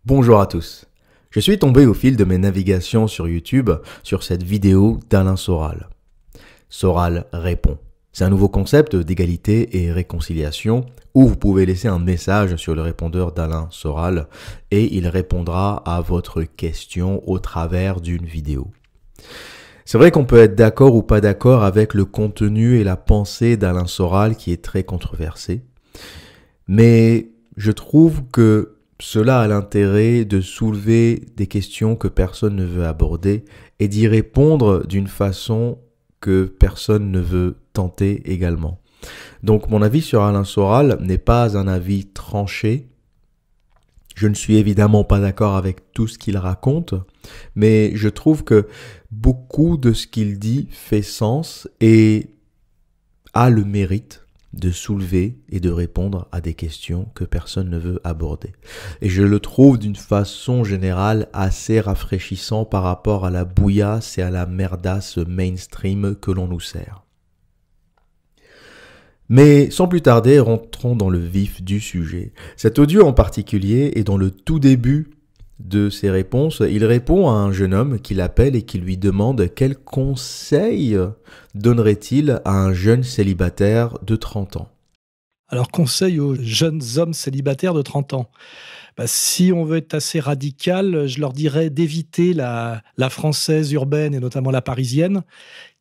Bonjour à tous. Je suis tombé au fil de mes navigations sur YouTube sur cette vidéo d'Alain Soral. Soral répond. C'est un nouveau concept d'égalité et réconciliation où vous pouvez laisser un message sur le répondeur d'Alain Soral et il répondra à votre question au travers d'une vidéo. C'est vrai qu'on peut être d'accord ou pas d'accord avec le contenu et la pensée d'Alain Soral qui est très controversé, mais je trouve que cela a l'intérêt de soulever des questions que personne ne veut aborder et d'y répondre d'une façon que personne ne veut tenter également. Donc mon avis sur Alain Soral n'est pas un avis tranché. Je ne suis évidemment pas d'accord avec tout ce qu'il raconte, mais je trouve que beaucoup de ce qu'il dit fait sens et a le mérite de soulever et de répondre à des questions que personne ne veut aborder. Et je le trouve d'une façon générale assez rafraîchissant par rapport à la bouillasse et à la merdasse mainstream que l'on nous sert. Mais sans plus tarder, rentrons dans le vif du sujet. Cet audio en particulier est dans le tout début de ses réponses. Il répond à un jeune homme qui l'appelle et qui lui demande quel conseil donnerait-il à un jeune célibataire de 30 ans. Alors, conseil aux jeunes hommes célibataires de 30 ans. Si on veut être assez radical, je leur dirais d'éviter la française urbaine et notamment la parisienne,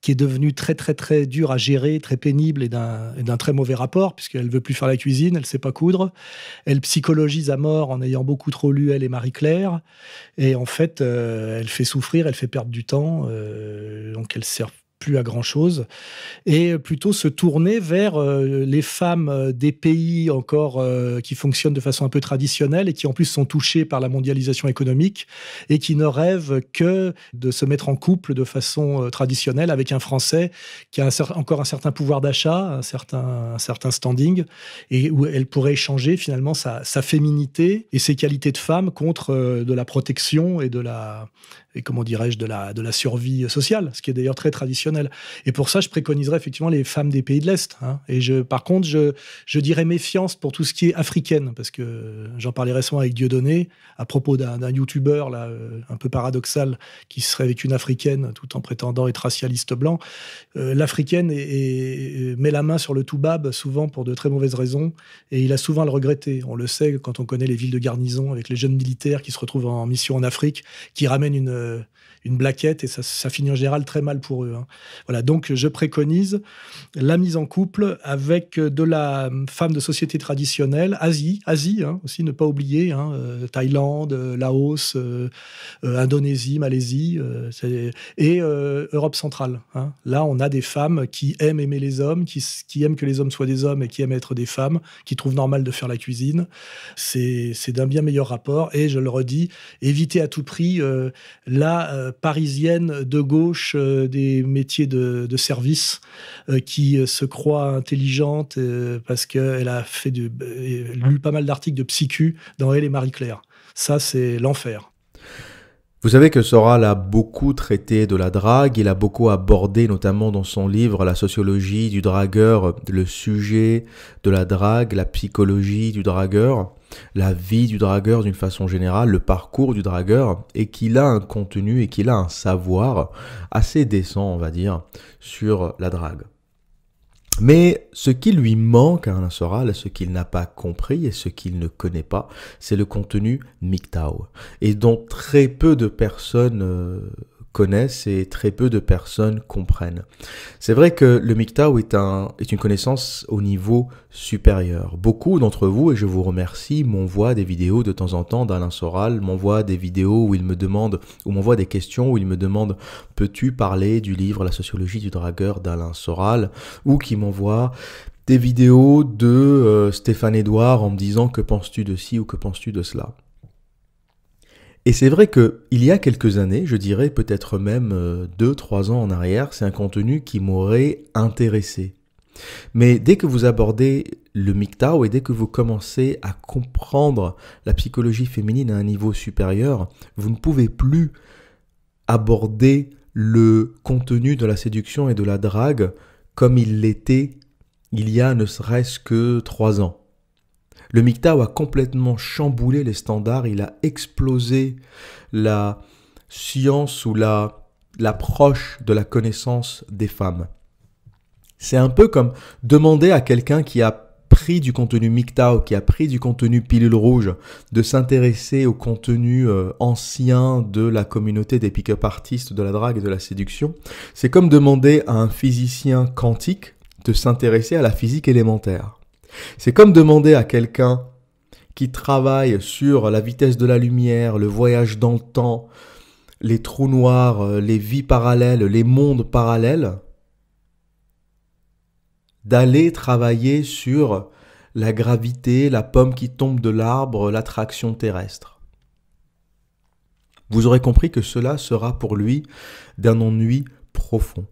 qui est devenue très, très, très dure à gérer, très pénible et d'un très mauvais rapport, puisqu'elle ne veut plus faire la cuisine, elle ne sait pas coudre. Elle psychologise à mort en ayant beaucoup trop lu, elle et Marie-Claire. Et en fait, elle fait souffrir, elle fait perdre du temps, donc elle ne sert plus à grand-chose, et plutôt se tourner vers les femmes des pays encore qui fonctionnent de façon un peu traditionnelle et qui en plus sont touchées par la mondialisation économique et qui ne rêvent que de se mettre en couple de façon traditionnelle avec un Français qui a encore un certain pouvoir d'achat, un certain standing, et où elle pourrait échanger finalement sa féminité et ses qualités de femme contre de la protection et comment dirais-je, de la survie sociale, ce qui est d'ailleurs très traditionnel. Et pour ça, je préconiserais effectivement les femmes des pays de l'Est. Et par contre, je dirais méfiance pour tout ce qui est africaine, parce que j'en parlais récemment avec Dieudonné à propos d'un youtubeur là, un peu paradoxal qui serait avec une africaine tout en prétendant être racialiste blanc. L'africaine met la main sur le toubab souvent pour de très mauvaises raisons, et il a souvent à le regretter. On le sait quand on connaît les villes de garnison avec les jeunes militaires qui se retrouvent en mission en Afrique, qui ramènent une blaquette, et ça finit en général très mal pour eux. Voilà, donc je préconise la mise en couple avec de la femme de société traditionnelle, Asie aussi, ne pas oublier, Thaïlande, Laos, Indonésie, Malaisie, et Europe centrale. Là, on a des femmes qui aiment aimer les hommes, qui aiment que les hommes soient des hommes et qui aiment être des femmes, qui trouvent normal de faire la cuisine. C'est d'un bien meilleur rapport, et je le redis, évitez à tout prix la parisienne de gauche des métiers de service qui se croit intelligente parce qu'elle a lu pas mal d'articles de psychu dans Elle et Marie-Claire. Ça, c'est l'enfer. Vous savez que Soral a beaucoup traité de la drague, il a beaucoup abordé notamment dans son livre La sociologie du dragueur, le sujet de la drague, la psychologie du dragueur, la vie du dragueur d'une façon générale, le parcours du dragueur, et qu'il a un contenu et qu'il a un savoir assez décent, on va dire, sur la drague. Mais ce qui lui manque à Alain Soral, ce qu'il n'a pas compris et ce qu'il ne connaît pas, c'est le contenu MGTOW, et dont très peu de personnes connaissent et très peu de personnes comprennent. C'est vrai que le MGTOW est une connaissance au niveau supérieur. Beaucoup d'entre vous, et je vous remercie, m'envoient des vidéos de temps en temps d'Alain Soral, m'envoient des vidéos où il me demande, ou m'envoient des questions où il me demande « Peux-tu parler du livre La sociologie du dragueur d'Alain Soral ?» ou qui m'envoient des vidéos de Stéphane Edouard en me disant « Que penses-tu de ci ou que penses-tu de cela ?» Et c'est vrai qu'il y a quelques années, je dirais peut-être même 2-3 ans en arrière, c'est un contenu qui m'aurait intéressé. Mais dès que vous abordez le MGTOW et dès que vous commencez à comprendre la psychologie féminine à un niveau supérieur, vous ne pouvez plus aborder le contenu de la séduction et de la drague comme il l'était il y a ne serait-ce que 3 ans. Le MGTOW a complètement chamboulé les standards, il a explosé la science ou l'approche de la connaissance des femmes. C'est un peu comme demander à quelqu'un qui a pris du contenu MGTOW, qui a pris du contenu pilule rouge, de s'intéresser au contenu ancien de la communauté des pick-up artistes, de la drague et de la séduction. C'est comme demander à un physicien quantique de s'intéresser à la physique élémentaire. C'est comme demander à quelqu'un qui travaille sur la vitesse de la lumière, le voyage dans le temps, les trous noirs, les vies parallèles, les mondes parallèles, d'aller travailler sur la gravité, la pomme qui tombe de l'arbre, l'attraction terrestre. Vous aurez compris que cela sera pour lui d'un ennui profond.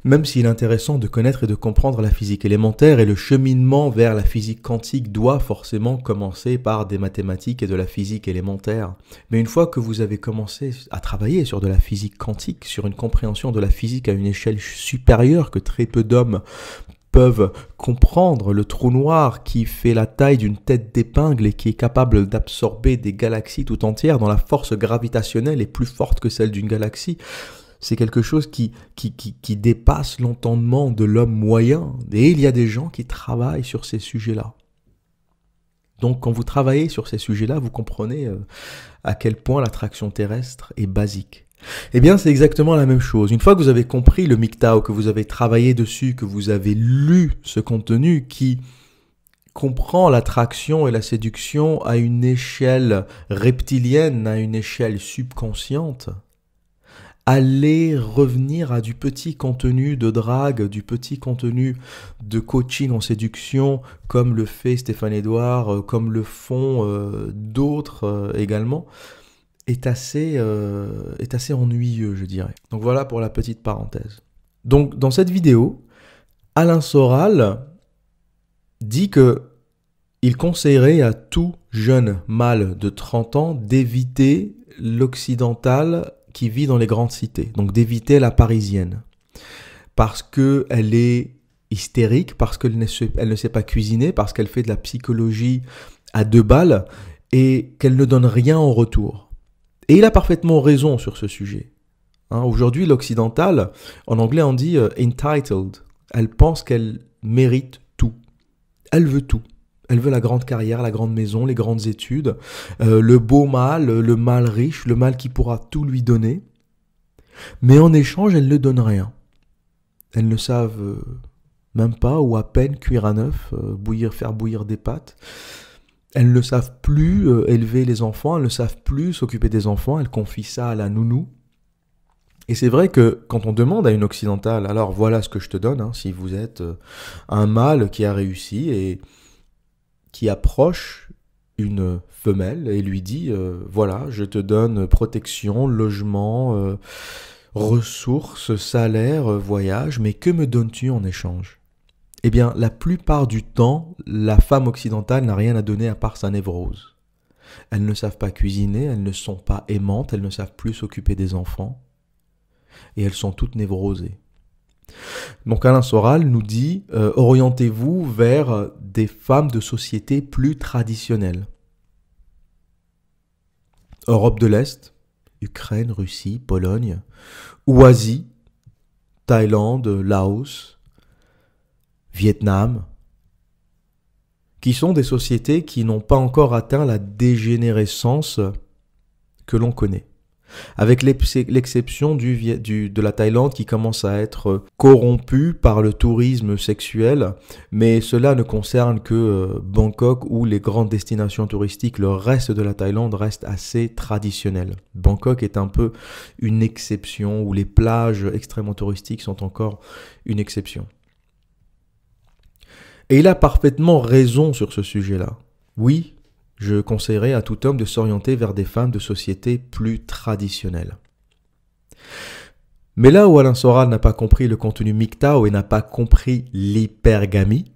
Même s'il est intéressant de connaître et de comprendre la physique élémentaire, et le cheminement vers la physique quantique doit forcément commencer par des mathématiques et de la physique élémentaire. Mais une fois que vous avez commencé à travailler sur de la physique quantique, sur une compréhension de la physique à une échelle supérieure que très peu d'hommes peuvent comprendre, le trou noir qui fait la taille d'une tête d'épingle et qui est capable d'absorber des galaxies tout entières dont la force gravitationnelle est plus forte que celle d'une galaxie, c'est quelque chose qui dépasse l'entendement de l'homme moyen. Et il y a des gens qui travaillent sur ces sujets-là. Donc quand vous travaillez sur ces sujets-là, vous comprenez à quel point l'attraction terrestre est basique. Eh bien, c'est exactement la même chose. Une fois que vous avez compris le MGTOW, que vous avez travaillé dessus, que vous avez lu ce contenu qui comprend l'attraction et la séduction à une échelle reptilienne, à une échelle subconsciente, allez revenir à du petit contenu de drague, du petit contenu de coaching en séduction, comme le fait Stéphane Edouard, comme le font d'autres également, est assez ennuyeux, je dirais. Donc voilà pour la petite parenthèse. Donc dans cette vidéo, Alain Soral dit que il conseillerait à tout jeune mâle de 30 ans d'éviter l'occidental qui vit dans les grandes cités, donc d'éviter la parisienne, parce qu'elle est hystérique, parce qu'elle ne sait pas cuisiner, parce qu'elle fait de la psychologie à 2 balles et qu'elle ne donne rien en retour. Et il a parfaitement raison sur ce sujet. Aujourd'hui, l'occidental, en anglais on dit entitled, elle pense qu'elle mérite tout, elle veut tout. Elle veut la grande carrière, la grande maison, les grandes études, le beau mâle, le mâle riche, le mâle qui pourra tout lui donner. Mais en échange, elles ne donnent rien. Elles ne savent même pas ou à peine cuire un œuf, faire bouillir des pâtes. Elles ne savent plus élever les enfants, elles ne savent plus s'occuper des enfants, elles confient ça à la nounou. Et c'est vrai que quand on demande à une occidentale, alors voilà ce que je te donne, si vous êtes un mâle qui a réussi et qui approche une femelle et lui dit voilà, je te donne protection, logement, ressources, salaire, voyage, mais que me donnes-tu en échange? Eh bien, la plupart du temps, la femme occidentale n'a rien à donner à part sa névrose. Elles ne savent pas cuisiner, elles ne sont pas aimantes, elles ne savent plus s'occuper des enfants et elles sont toutes névrosées. Donc Alain Soral nous dit orientez-vous vers des femmes de société plus traditionnelles. Europe de l'Est, Ukraine, Russie, Pologne, ou Asie, Thaïlande, Laos, Vietnam, qui sont des sociétés qui n'ont pas encore atteint la dégénérescence que l'on connaît. Avec l'exception de la Thaïlande qui commence à être corrompue par le tourisme sexuel, mais cela ne concerne que Bangkok où les grandes destinations touristiques, le reste de la Thaïlande reste assez traditionnel. Bangkok est un peu une exception où les plages extrêmement touristiques sont encore une exception. Et il a parfaitement raison sur ce sujet-là. Oui, je conseillerais à tout homme de s'orienter vers des femmes de société plus traditionnelles. Mais là où Alain Soral n'a pas compris le contenu MGTOW et n'a pas compris l'hypergamie,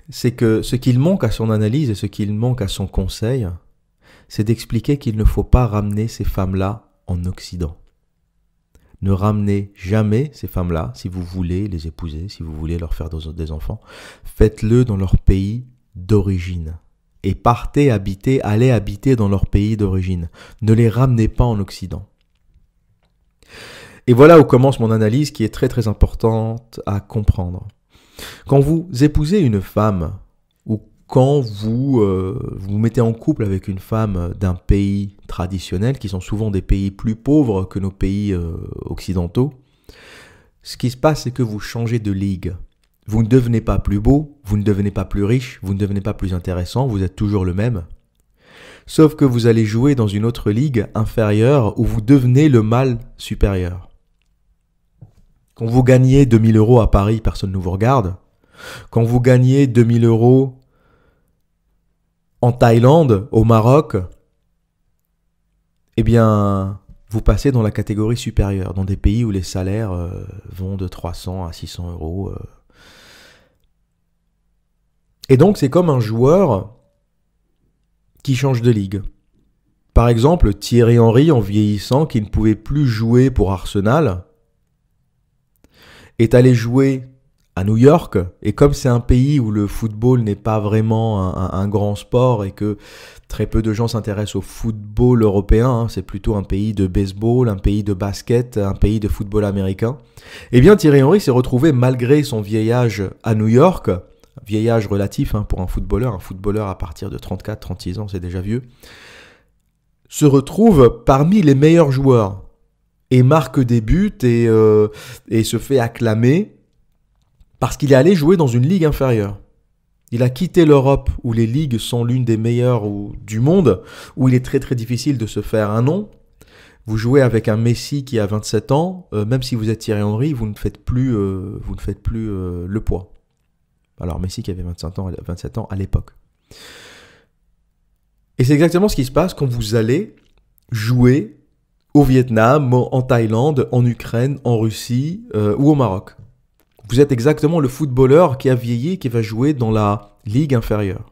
c'est que ce qu'il manque à son analyse et ce qu'il manque à son conseil, c'est d'expliquer qu'il ne faut pas ramener ces femmes-là en Occident. Ne ramenez jamais ces femmes-là, si vous voulez les épouser, si vous voulez leur faire des enfants, faites-le dans leur pays d'origine. Et allez habiter dans leur pays d'origine. Ne les ramenez pas en Occident. Et voilà où commence mon analyse qui est très très importante à comprendre. Quand vous épousez une femme, ou quand vous vous mettez en couple avec une femme d'un pays traditionnel, qui sont souvent des pays plus pauvres que nos pays occidentaux, ce qui se passe, c'est que vous changez de ligue. Vous ne devenez pas plus beau, vous ne devenez pas plus riche, vous ne devenez pas plus intéressant, vous êtes toujours le même. Sauf que vous allez jouer dans une autre ligue inférieure où vous devenez le mâle supérieur. Quand vous gagnez 2000 € à Paris, personne ne vous regarde. Quand vous gagnez 2000 € en Thaïlande, au Maroc, eh bien, vous passez dans la catégorie supérieure, dans des pays où les salaires vont de 300 à 600 €. Et donc, c'est comme un joueur qui change de ligue. Par exemple, Thierry Henry, en vieillissant, qui ne pouvait plus jouer pour Arsenal, est allé jouer à New York. Et comme c'est un pays où le football n'est pas vraiment un grand sport et que très peu de gens s'intéressent au football européen, c'est plutôt un pays de baseball, un pays de basket, un pays de football américain, eh bien Thierry Henry s'est retrouvé, malgré son vieil âge à New York, vieil âge relatif pour un footballeur à partir de 34-36 ans, c'est déjà vieux, se retrouve parmi les meilleurs joueurs et marque des buts et se fait acclamer parce qu'il est allé jouer dans une ligue inférieure. Il a quitté l'Europe où les ligues sont l'une des meilleures du monde, où il est très très difficile de se faire un nom. Vous jouez avec un Messi qui a 27 ans, même si vous êtes Thierry Henry, vous ne faites plus le poids. Alors Messi qui avait 27 ans à l'époque. Et c'est exactement ce qui se passe quand vous allez jouer au Vietnam, en Thaïlande, en Ukraine, en Russie ou au Maroc. Vous êtes exactement le footballeur qui a vieilli, qui va jouer dans la ligue inférieure.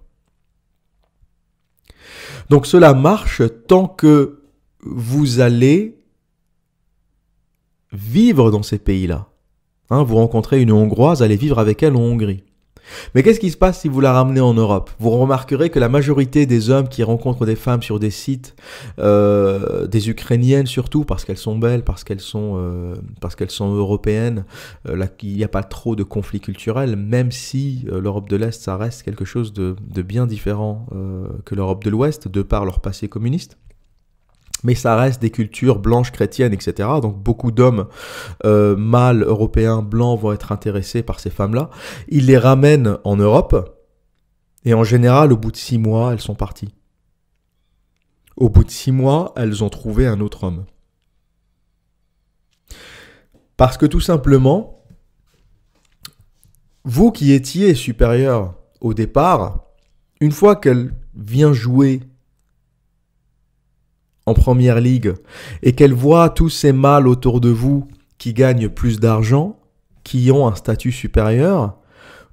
Donc cela marche tant que vous allez vivre dans ces pays-là. Vous rencontrez une Hongroise, allez vivre avec elle en Hongrie. Mais qu'est-ce qui se passe si vous la ramenez en Europe? Vous remarquerez que la majorité des hommes qui rencontrent des femmes sur des sites, des Ukrainiennes surtout, parce qu'elles sont belles, parce qu'elles sont européennes, il n'y a pas trop de conflits culturels, même si l'Europe de l'Est, ça reste quelque chose de bien différent que l'Europe de l'Ouest, de par leur passé communiste. Mais ça reste des cultures blanches, chrétiennes, etc. Donc beaucoup d'hommes mâles, européens, blancs vont être intéressés par ces femmes-là. Ils les ramènent en Europe et en général, au bout de 6 mois, elles sont parties. Au bout de 6 mois, elles ont trouvé un autre homme. Parce que tout simplement, vous qui étiez supérieur au départ, une fois qu'elle vient jouer en première ligue et qu'elle voit tous ces mâles autour de vous qui gagnent plus d'argent, qui ont un statut supérieur,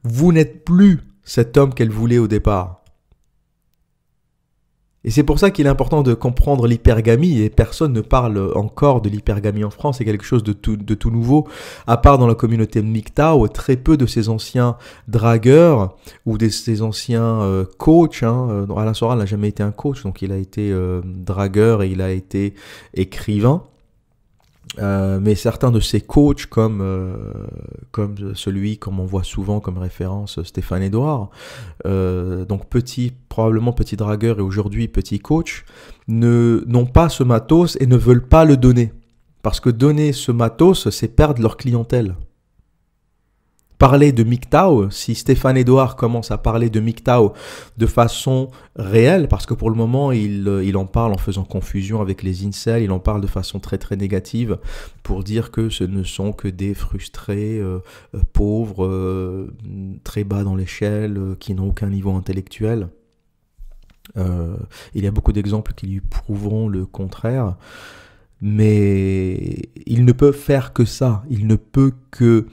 vous n'êtes plus cet homme qu'elle voulait au départ. Et c'est pour ça qu'il est important de comprendre l'hypergamie, et personne ne parle encore de l'hypergamie en France, c'est quelque chose de tout nouveau, à part dans la communauté MGTOW, très peu de ces anciens dragueurs ou de ces anciens coachs, Alain Soral n'a jamais été un coach, donc il a été dragueur et il a été écrivain. Mais certains de ces coachs comme celui qu'on voit souvent comme référence, Stéphane Edouard, donc probablement petit dragueur et aujourd'hui petit coach, n'ont pas ce matos et ne veulent pas le donner. Parce que donner ce matos, c'est perdre leur clientèle. Parler de MGTOW, si Stéphane Edouard commence à parler de MGTOW de façon réelle, parce que pour le moment il en parle en faisant confusion avec les incels, il en parle de façon très très négative pour dire que ce ne sont que des frustrés, pauvres, très bas dans l'échelle, qui n'ont aucun niveau intellectuel. Il y a beaucoup d'exemples qui lui prouveront le contraire, mais il ne peut faire que ça, il ne peut que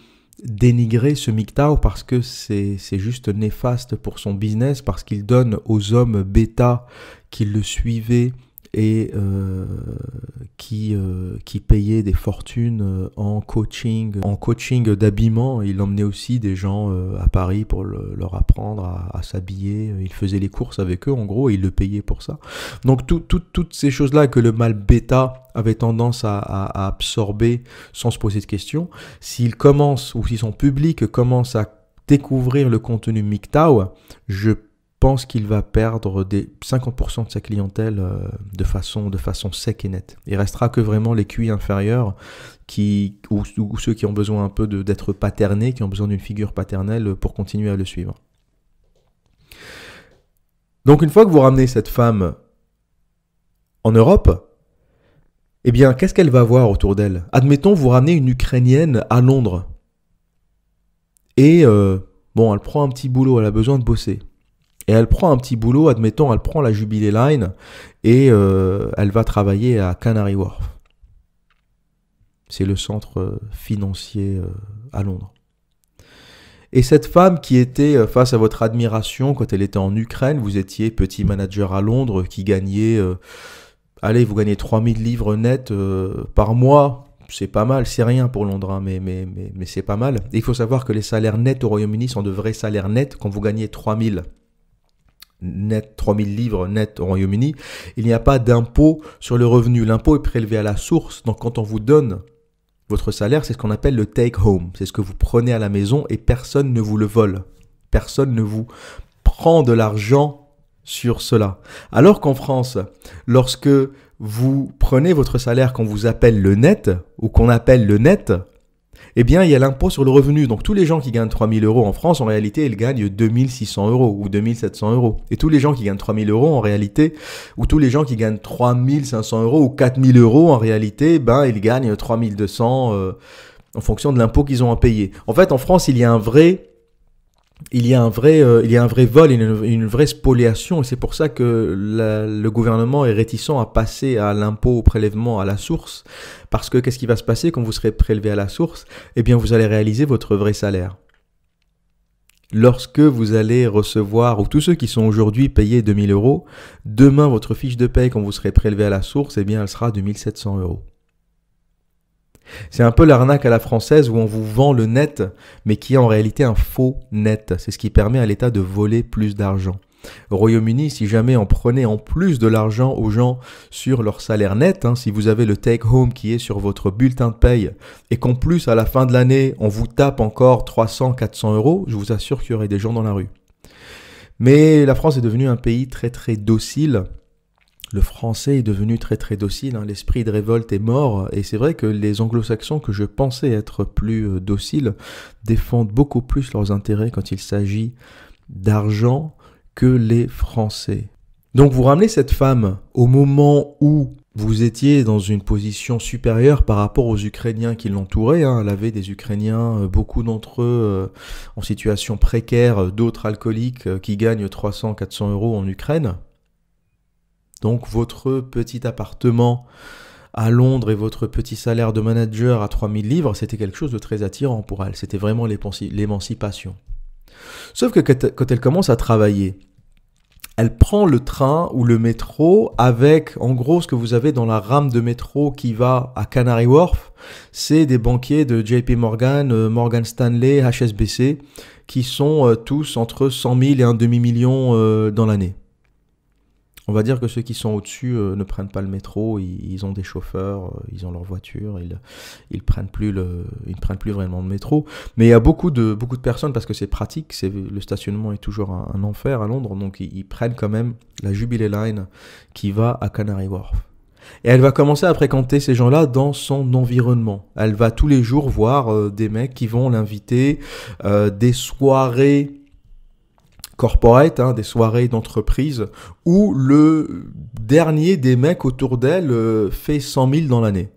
dénigrer ce MGTOW parce que c'est juste néfaste pour son business, parce qu'il donne aux hommes bêta qui le suivaient et qui payait des fortunes en coaching d'habillement. Il emmenait aussi des gens à Paris pour leur apprendre à s'habiller. Il faisait les courses avec eux, en gros, et il le payait pour ça. Donc toutes ces choses-là que le mâle bêta avait tendance à absorber sans se poser de questions, s'il commence, ou si son public commence à découvrir le contenu MGTOW, je pense qu'il va perdre 50% de sa clientèle de façon sec et nette. Il restera que vraiment les QI inférieurs ou ceux qui ont besoin un peu d'être paternés, qui ont besoin d'une figure paternelle pour continuer à le suivre. Donc une fois que vous ramenez cette femme en Europe, eh bien qu'est-ce qu'elle va voir autour d'elle? Admettons, vous ramenez une Ukrainienne à Londres. Et bon, elle prend un petit boulot, elle a besoin de bosser. Et elle prend un petit boulot, admettons, elle prend la Jubilee Line et elle va travailler à Canary Wharf. C'est le centre financier à Londres. Et cette femme qui était face à votre admiration quand elle était en Ukraine, vous étiez petit manager à Londres qui gagnait, vous gagnez 3000 livres nets par mois. C'est pas mal, c'est rien pour Londres, hein, mais c'est pas mal. Et il faut savoir que les salaires nets au Royaume-Uni sont de vrais salaires nets. Quand vous gagnez 3000 livres nets au Royaume-Uni, il n'y a pas d'impôt sur le revenu. L'impôt est prélevé à la source. Donc quand on vous donne votre salaire, c'est ce qu'on appelle le take home. C'est ce que vous prenez à la maison et personne ne vous le vole. Personne ne vous prend de l'argent sur cela. Alors qu'en France, lorsque vous prenez votre salaire qu'on vous appelle le net, ou qu'on appelle le net, eh bien, il y a l'impôt sur le revenu. Donc, tous les gens qui gagnent 3 000 euros en France, en réalité, ils gagnent 2 600 euros ou 2 700 euros. Et tous les gens qui gagnent 3 000 euros, en réalité, ou tous les gens qui gagnent 3 500 euros ou 4 000 euros, en réalité, ils gagnent 3 200 en fonction de l'impôt qu'ils ont à payer. En fait, en France, il y a un vrai vol, une vraie spoliation, et c'est pour ça que le gouvernement est réticent à passer à l'impôt au prélèvement à la source, parce que qu'est-ce qui va se passer quand vous serez prélevé à la source? Eh bien, vous allez réaliser votre vrai salaire. Lorsque vous allez recevoir, ou tous ceux qui sont aujourd'hui payés 2 000 euros, demain, votre fiche de paye, quand vous serez prélevé à la source, eh bien, elle sera de 1 700 euros. C'est un peu l'arnaque à la française où on vous vend le net, mais qui est en réalité un faux net. C'est ce qui permet à l'État de voler plus d'argent. Au Royaume-Uni, si jamais on prenait en plus de l'argent aux gens sur leur salaire net, si vous avez le take-home qui est sur votre bulletin de paye, et qu'en plus à la fin de l'année, on vous tape encore 300-400 euros, je vous assure qu'il y aurait des gens dans la rue. Mais la France est devenue un pays très très docile. Le français est devenu très très docile, l'esprit de révolte est mort, et c'est vrai que les anglo-saxons que je pensais être plus dociles défendent beaucoup plus leurs intérêts quand il s'agit d'argent que les Français. Donc vous ramenez cette femme au moment où vous étiez dans une position supérieure par rapport aux Ukrainiens qui l'entouraient. Elle avait des Ukrainiens, beaucoup d'entre eux en situation précaire, d'autres alcooliques qui gagnent 300-400 euros en Ukraine. Donc votre petit appartement à Londres et votre petit salaire de manager à 3 000 livres, c'était quelque chose de très attirant pour elle. C'était vraiment l'émancipation. Sauf que quand elle commence à travailler, elle prend le train ou le métro avec, en gros, ce que vous avez dans la rame de métro qui va à Canary Wharf. C'est des banquiers de JP Morgan, Morgan Stanley, HSBC, qui sont tous entre 100 000 et un demi-million dans l'année. On va dire que ceux qui sont au-dessus ne prennent pas le métro, ils ont des chauffeurs, ils ont leur voiture, ils prennent plus vraiment le métro. Mais il y a beaucoup de personnes, parce que c'est pratique, le stationnement est toujours un enfer à Londres, donc ils prennent quand même la Jubilee Line qui va à Canary Wharf. Et elle va commencer à fréquenter ces gens-là dans son environnement. Elle va tous les jours voir des mecs qui vont l'inviter, des soirées corporate, des soirées d'entreprise, où le dernier des mecs autour d'elle fait 100 000 dans l'année.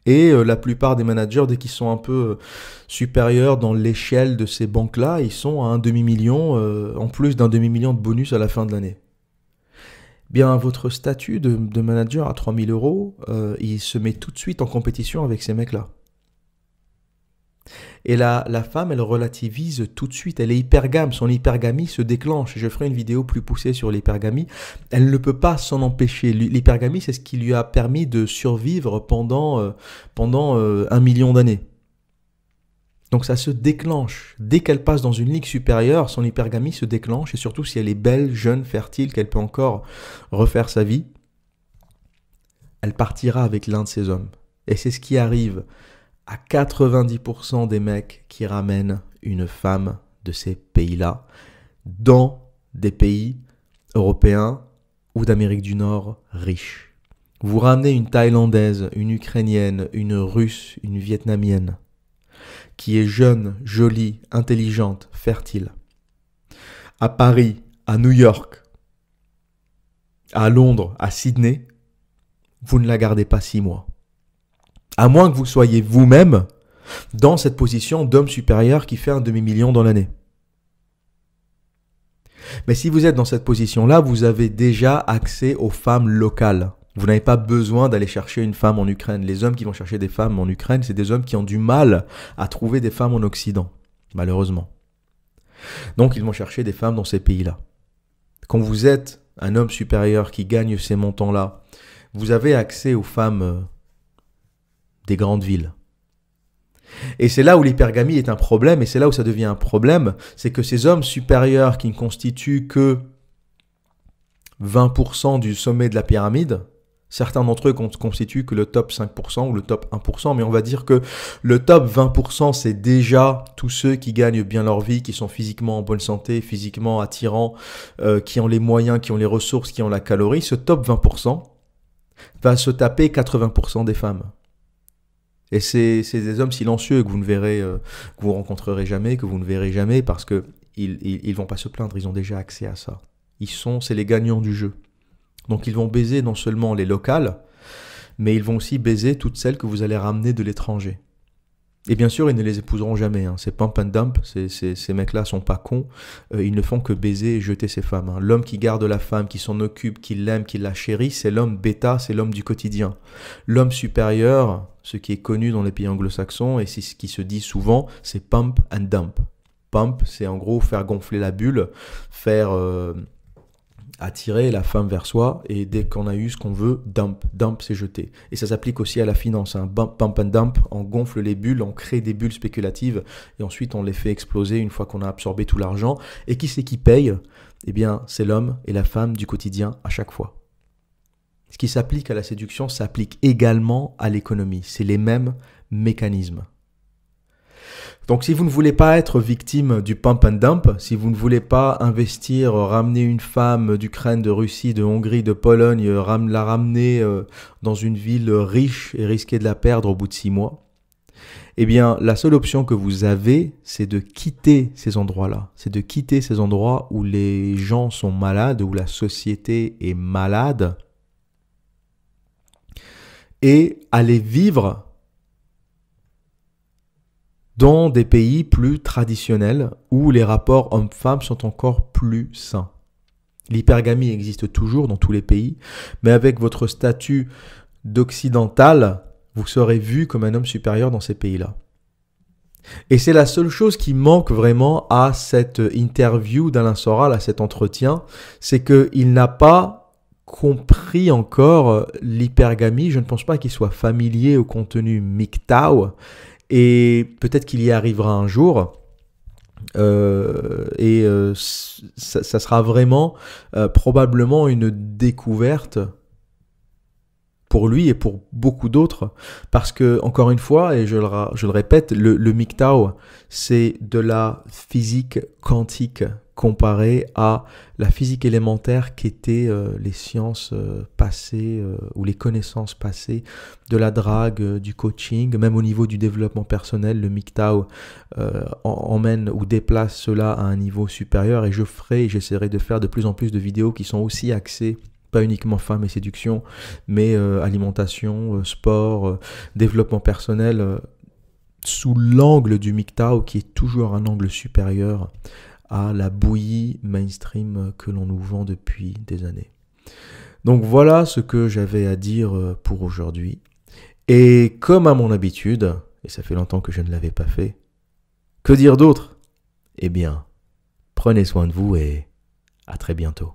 Et la plupart des managers, dès qu'ils sont un peu supérieurs dans l'échelle de ces banques-là, ils sont à un demi-million, en plus d'un demi-million de bonus à la fin de l'année. Bien, votre statut de manager à 3 000 euros, il se met tout de suite en compétition avec ces mecs-là. Et la femme, elle relativise tout de suite, elle est hypergame, son hypergamie se déclenche. Je ferai une vidéo plus poussée sur l'hypergamie. Elle ne peut pas s'en empêcher. L'hypergamie, c'est ce qui lui a permis de survivre pendant 1 million d'années. Donc ça se déclenche. Dès qu'elle passe dans une ligue supérieure, son hypergamie se déclenche, et surtout si elle est belle, jeune, fertile, qu'elle peut encore refaire sa vie, elle partira avec l'un de ces hommes. Et c'est ce qui arrive à 90% des mecs qui ramènent une femme de ces pays-là dans des pays européens ou d'Amérique du Nord riches. Vous ramenez une Thaïlandaise, une Ukrainienne, une Russe, une Vietnamienne, qui est jeune, jolie, intelligente, fertile, à Paris, à New York, à Londres, à Sydney, vous ne la gardez pas 6 mois. À moins que vous soyez vous-même dans cette position d'homme supérieur qui fait un demi-million dans l'année. Mais si vous êtes dans cette position-là, vous avez déjà accès aux femmes locales. Vous n'avez pas besoin d'aller chercher une femme en Ukraine. Les hommes qui vont chercher des femmes en Ukraine, c'est des hommes qui ont du mal à trouver des femmes en Occident, malheureusement. Donc ils vont chercher des femmes dans ces pays-là. Quand vous êtes un homme supérieur qui gagne ces montants-là, vous avez accès aux femmes des grandes villes. Et c'est là où l'hypergamie est un problème, et c'est là où ça devient un problème, c'est que ces hommes supérieurs qui ne constituent que 20% du sommet de la pyramide, certains d'entre eux constituent que le top 5% ou le top 1%, mais on va dire que le top 20%, c'est déjà tous ceux qui gagnent bien leur vie, qui sont physiquement en bonne santé, physiquement attirants, qui ont les moyens, qui ont les ressources, qui ont la calorie. Ce top 20% va se taper 80% des femmes. Et c'est des hommes silencieux que vous ne verrez, que vous rencontrerez jamais, que vous ne verrez jamais, parce que ils vont pas se plaindre, ils ont déjà accès à ça. C'est les gagnants du jeu. Donc ils vont baiser non seulement les locales, mais ils vont aussi baiser toutes celles que vous allez ramener de l'étranger. Et bien sûr, ils ne les épouseront jamais. Hein. Ces pump and dump, ces mecs-là sont pas cons. Ils ne font que baiser et jeter ces femmes. Hein. L'homme qui garde la femme, qui s'en occupe, qui l'aime, qui la chérit, c'est l'homme bêta, c'est l'homme du quotidien. L'homme supérieur, ce qui est connu dans les pays anglo-saxons, et c'est ce qui se dit souvent, c'est pump and dump. Pump, c'est en gros faire gonfler la bulle, faire attirer la femme vers soi, et dès qu'on a eu ce qu'on veut, dump. Dump, c'est jeter. Et ça s'applique aussi à la finance. Hein. Pump and dump, on gonfle les bulles, on crée des bulles spéculatives, et ensuite on les fait exploser une fois qu'on a absorbé tout l'argent. Et qui c'est qui paye? Eh bien, c'est l'homme et la femme du quotidien à chaque fois. Ce qui s'applique à la séduction s'applique également à l'économie. C'est les mêmes mécanismes. Donc si vous ne voulez pas être victime du pump and dump, si vous ne voulez pas investir, ramener une femme d'Ukraine, de Russie, de Hongrie, de Pologne, la ramener dans une ville riche et risquer de la perdre au bout de 6 mois, eh bien la seule option que vous avez, c'est de quitter ces endroits-là. C'est de quitter ces endroits où les gens sont malades, où la société est malade, et aller vivre dans des pays plus traditionnels où les rapports hommes-femmes sont encore plus sains. L'hypergamie existe toujours dans tous les pays, mais avec votre statut d'occidental, vous serez vu comme un homme supérieur dans ces pays-là. Et c'est la seule chose qui manque vraiment à cette interview d'Alain Soral, à cet entretien, c'est qu'il n'a pas compris encore l'hypergamie. Je ne pense pas qu'il soit familier au contenu MGTOW, et peut-être qu'il y arrivera un jour, ça sera vraiment probablement une découverte pour lui et pour beaucoup d'autres, parce que, encore une fois, et je le répète, le MGTOW, c'est de la physique quantique comparée à la physique élémentaire qu'étaient les sciences passées ou les connaissances passées de la drague, du coaching, même au niveau du développement personnel. Le MGTOW emmène ou déplace cela à un niveau supérieur, et j'essaierai de faire de plus en plus de vidéos qui sont aussi axées pas uniquement femmes et séduction, mais alimentation, sport, développement personnel, sous l'angle du MGTOW, qui est toujours un angle supérieur à la bouillie mainstream que l'on nous vend depuis des années. Donc voilà ce que j'avais à dire pour aujourd'hui. Et comme à mon habitude, et ça fait longtemps que je ne l'avais pas fait, Que dire d'autre? Eh bien, prenez soin de vous et à très bientôt.